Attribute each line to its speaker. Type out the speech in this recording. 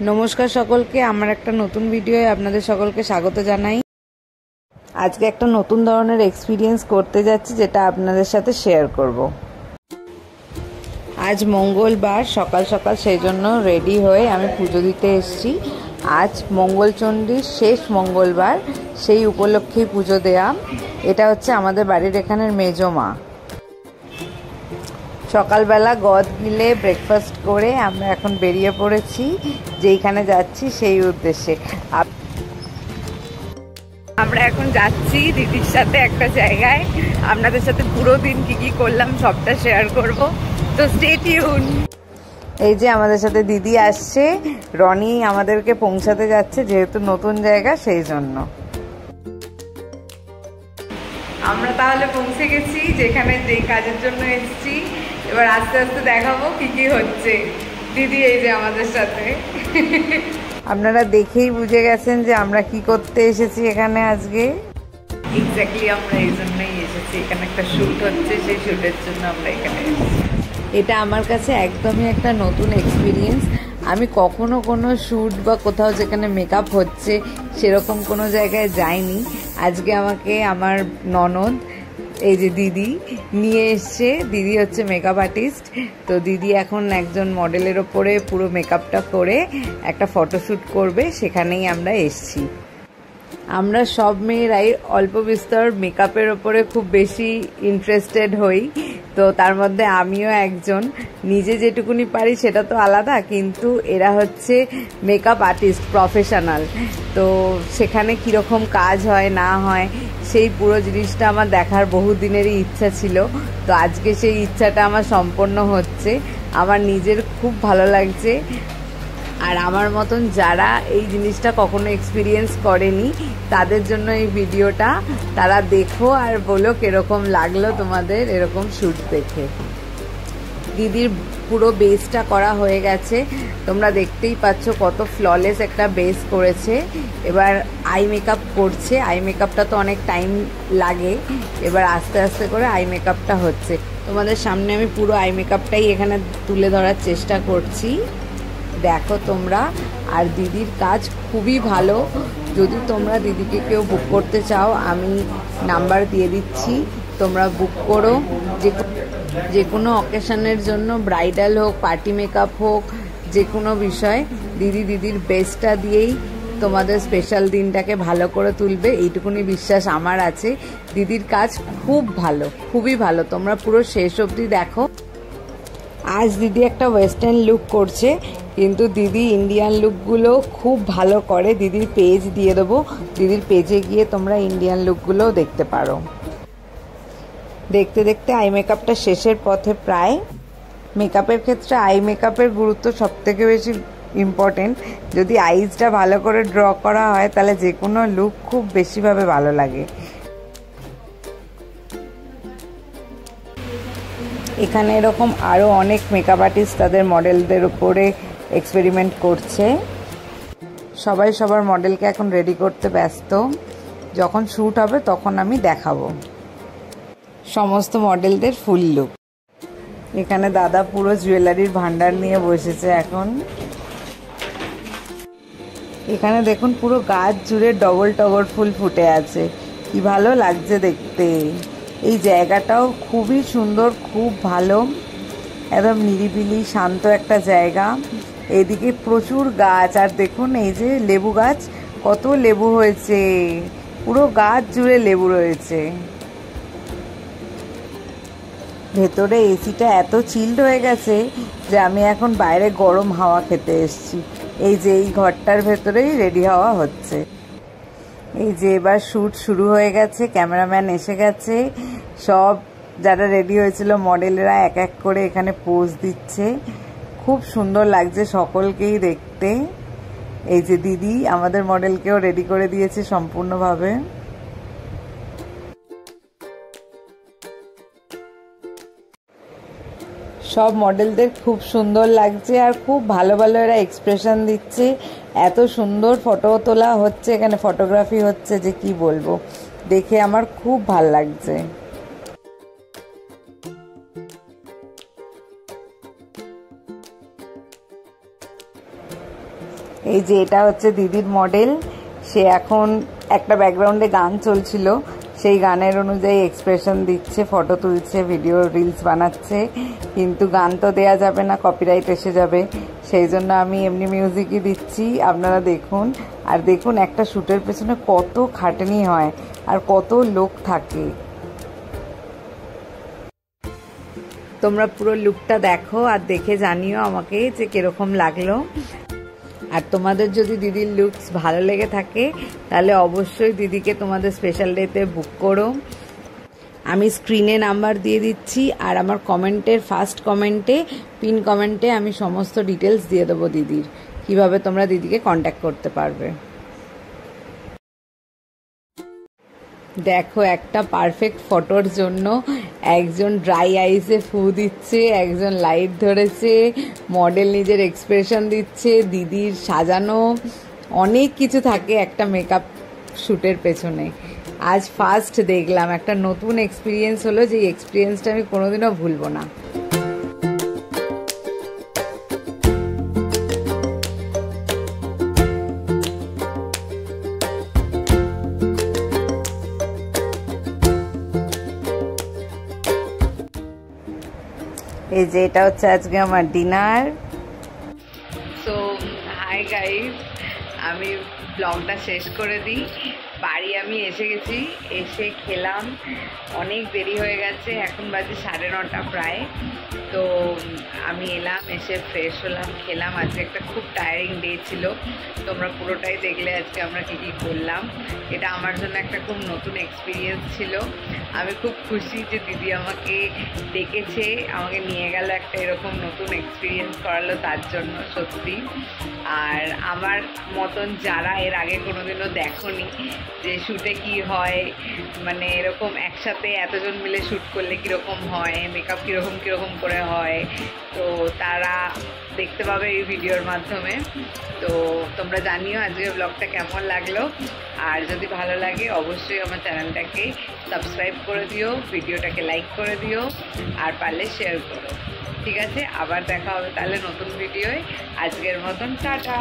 Speaker 1: নমস্কার সকলকে, আমার একটা নতুন ভিডিওয়ে আপনাদের সকলকে স্বাগত জানাই। আজকে একটা নতুন ধরনের এক্সপিরিয়েন্স করতে যাচ্ছি, যেটা আপনাদের সাথে শেয়ার করব। আজ মঙ্গলবার সকাল সকাল, সেই জন্য রেডি হয়ে আমি পুজো দিতে এসেছি। আজ মঙ্গলচণ্ডীর শেষ মঙ্গলবার, সেই উপলক্ষেই পুজো দেয়া। এটা হচ্ছে আমাদের বাড়ির এখানের মেজো মা। সকালবেলা গদ গিলে ব্রেকফাস্ট করে আমরা এখন বেরিয়ে পড়েছি, যেইখানে যাচ্ছি সেই উদ্দেশ্যে। আমরা এখন যাচ্ছি দিদির সাথে একটা জায়গায়। আপনাদের সাথে পুরো দিন কি কি করলাম সবটা শেয়ার করব, তো স্টে টিউন। এই যে আমাদের সাথে দিদি আসছে, রনি আমাদেরকে পৌঁছাতে যাচ্ছে, যেহেতু নতুন জায়গা সেই জন্য। আমরা তাহলে পৌঁছে গেছি যেখানে যেই কাজের জন্য এসেছি। এবার আস্তে আস্তে দেখাবো কি কি হচ্ছে। দিদি এই যে আমাদের সাথে। আপনারা দেখেই বুঝে গেছেন যে আমরা কি করতে এসেছি এখানে আজকে। এক্স্যাক্টলি আমরা এই জন্যই এসেছি, এখানে একটা শ্যুট হচ্ছে, সেই শ্যুটের জন্য আমরা এখানে এসেছি। এটা আমার কাছে একদমই একটা নতুন এক্সপিরিয়েন্স। আমি কখনো কোনো শ্যুট বা কোথাও যেখানে মেকআপ হচ্ছে সেরকম কোনো জায়গায় যাইনি। আজকে আমাকে আমার ননদ, এই যে দিদি, নিয়ে এসছে। দিদি হচ্ছে মেকআপ আর্টিস্ট। তো দিদি এখন একজন মডেলের ওপরে পুরো মেকআপটা করে একটা ফটোশ্যুট করবে, সেখানেই আমরা এসছি। আমরা সব মেয়েরাই অল্প বিস্তর মেকআপের ওপরে খুব বেশি ইন্টারেস্টেড হই, তো তার মধ্যে আমিও একজন। নিজে যেটুকুনি পারি সেটা তো আলাদা, কিন্তু এরা হচ্ছে মেকআপ আর্টিস্ট প্রফেশনাল। তো সেখানে কীরকম কাজ হয় না হয় সেই পুরো জিনিসটা আমার দেখার বহু দিনেরই ইচ্ছা ছিল। তো আজকে সেই ইচ্ছাটা আমার সম্পন্ন হচ্ছে। আমার নিজের খুব ভালো লাগছে। আর আমার মতন যারা এই জিনিসটা কখনো এক্সপিরিয়েন্স করেনি তাদের জন্য এই ভিডিওটা। তারা দেখো আর বলো কিরকম লাগলো তোমাদের এরকম শ্যুট দেখে। দিদির পুরো বেসটা করা হয়ে গেছে, তোমরা দেখতেই পাচ্ছ কত ফ্ললেস একটা বেস করেছে। এবার আই মেকআপ করছে। আই মেকআপটা তো অনেক টাইম লাগে, এবার আস্তে আস্তে করে আই মেকআপটা হচ্ছে। তোমাদের সামনে আমি পুরো আই মেকআপটাই এখানে তুলে ধরার চেষ্টা করছি, দেখো তোমরা। আর দিদির কাজ খুবই ভালো। যদি তোমরা দিদিকে কেউ বুক করতে চাও, আমি নাম্বার দিয়ে দিচ্ছি, তোমরা বুক করো। যে কোনো অকেশনের জন্য, ব্রাইডাল হোক, পার্টি মেকআপ হোক, যে কোনো বিষয়, দিদির বেস্টটা দিয়েই তোমাদের স্পেশাল দিনটাকে ভালো করে তুলবে, এইটুকুনি বিশ্বাস আমার আছে। দিদির কাজ খুব ভালো, খুবই ভালো। তোমরা পুরো শেষ অবধি দেখো। আজ দিদি একটা ওয়েস্টার্ন লুক করছে, কিন্তু দিদি ইন্ডিয়ান লুকগুলো খুব ভালো করে। দিদির পেজ দিয়ে দেবো, দিদির পেজে গিয়ে তোমরা ইন্ডিয়ান লুকগুলোও দেখতে পারো। দেখতে দেখতে আই মেকআপটা শেষের পথে প্রায়। মেকআপের ক্ষেত্রে আই মেকআপের গুরুত্ব সবথেকে বেশি ইম্পর্টেন্ট। যদি আইজটা ভালো করে ড্র করা হয় তাহলে যে কোনো লুক খুব বেশিভাবে ভালো লাগে। এখানে এরকম আরও অনেক মেকআপ আর্টিস্ট তাদের মডেলদের উপরে এক্সপেরিমেন্ট করছে। সবাই সবার মডেলকে এখন রেডি করতে ব্যস্ত। যখন শ্যুট হবে তখন আমি দেখাবো সমস্ত মডেলদের ফুল লুক। এখানে দাদা পুরো জুয়েলারির ভান্ডার নিয়ে বসেছে এখন। এখানে দেখুন পুরো গাছ জুড়ে ডবল টগর ফুল ফুটে আছে, কি ভালো লাগছে দেখতে। এই জায়গাটাও খুবই সুন্দর, খুব ভালো, একদম নিরিবিলি শান্ত একটা জায়গা। এদিকে প্রচুর গাছ, আর দেখুন এই যে লেবু গাছ, কত লেবু হয়েছে, পুরো গাছ জুড়ে লেবু রয়েছে। ভেতরে এসিটা এত চিল্ড হয়ে গেছে যে আমি এখন বাইরে গরম হাওয়া খেতে এসেছি। এই যে এই ঘরটার ভেতরেই রেডি হওয়া হচ্ছে। এই যে এবার শ্যুট শুরু হয়ে গেছে, ক্যামেরাম্যান এসে গেছে, সব যারা রেডি হয়েছিল মডেলেরা এক এক করে এখানে পোজ দিচ্ছে। খুব সুন্দর লাগছে সকলকেই দেখতে। এই যে দিদি আমাদের মডেলকেও রেডি করে দিয়েছে সম্পূর্ণভাবে। সব মডেলদের খুব সুন্দর লাগছে, আর খুব ভালো ভালো এরা এক্সপ্রেশন দিচ্ছে। এত সুন্দর ফটো তোলা হচ্ছে এখানে, ফটোগ্রাফি হচ্ছে যে কি বলবো, দেখে আমার খুব ভাল লাগছে। এই যে এটা হচ্ছে দিদির মডেল। সে এখন একটা ব্যাকগ্রাউন্ডে গান চলছিল, সেই গানের অনুযায়ী এক্সপ্রেশন দিচ্ছে, ফটো তুলছে, ভিডিও রিলস বানাচ্ছে। কিন্তু গান তো দেয়া যাবে না, কপিরাইট এসে যাবে, সেই জন্য আমি এমনি মিউজিকই দিচ্ছি। আপনারা দেখুন, আর দেখুন একটা শ্যুটের পেছনে কত খাটনি হয় আর কত লোক থাকে। তোমরা পুরো লুকটা দেখো আর দেখে জানিও আমাকে যে কিরকম লাগলো। আর তোমাদের যদি দিদির লুকস ভালো লেগে থাকে তাহলে অবশ্যই দিদিকে তোমাদের স্পেশাল ডেতে বুক করো। আমি স্ক্রিনে নাম্বার দিয়ে দিচ্ছি, আর আমার কমেন্টের ফার্স্ট কমেন্টে, পিন কমেন্টে আমি সমস্ত ডিটেলস দিয়ে দেবো দিদির, কিভাবে তোমরা দিদিকে কন্ট্যাক্ট করতে পারবে। দেখো একটা পারফেক্ট ফটোর জন্য একজন ড্রাই আইসে ফু দিচ্ছে, একজন লাইট ধরেছে, মডেল নিজের এক্সপ্রেশন দিচ্ছে, দিদির সাজানো অনেক কিছু থাকে একটা মেকআপ শ্যুটের পেছনে। আজ ফার্স্ট দেখলাম, একটা নতুন এক্সপিরিয়েন্স হলো, যে এক্সপিরিয়েন্সটা আমি কোনোদিনও ভুলবো না। এই যে এটা হচ্ছে আজকে আমার ডিনার। সো হাই গাইস, আমি ব্লগটা শেষ করে দিই। বাড়ি আমি এসে গেছি, এসে খেলাম, অনেক দেরি হয়ে গেছে, এখন বাজে 9:30 প্রায়। তো আমি এলাম, এসে ফ্রেশ হলাম, খেলাম। আজকে একটা খুব টায়ারিং ডে ছিল, তোমরা পুরোটাই দেখলে আজকে আমরা কী কী করলাম। এটা আমার জন্য একটা খুব নতুন এক্সপিরিয়েন্স ছিল। আমি খুব খুশি যে দিদি আমাকে ডেকেছে, আমাকে নিয়ে গেল, একটা এরকম নতুন এক্সপিরিয়েন্স করালো, তার জন্য সত্যি। আর আমার মতন যারা এর আগে কোনোদিনও দেখোনি যে শ্যুটে কি হয়, মানে এরকম একসাথে এতজন মিলে শ্যুট করলে কীরকম হয়, মেকআপ কীরকম করে হয়, তো তারা দেখতে পাবে এই ভিডিওর মাধ্যমে। তো তোমরা জানিও আজকের ব্লগটা কেমন লাগলো, আর যদি ভালো লাগে অবশ্যই আমার চ্যানেলটাকে সাবস্ক্রাইব করে দিও, ভিডিওটাকে লাইক করে দিও, আর পারলে শেয়ার করো। ঠিক আছে, আবার দেখা হবে তাহলে নতুন ভিডিওয়। আজকের মতন টাটা।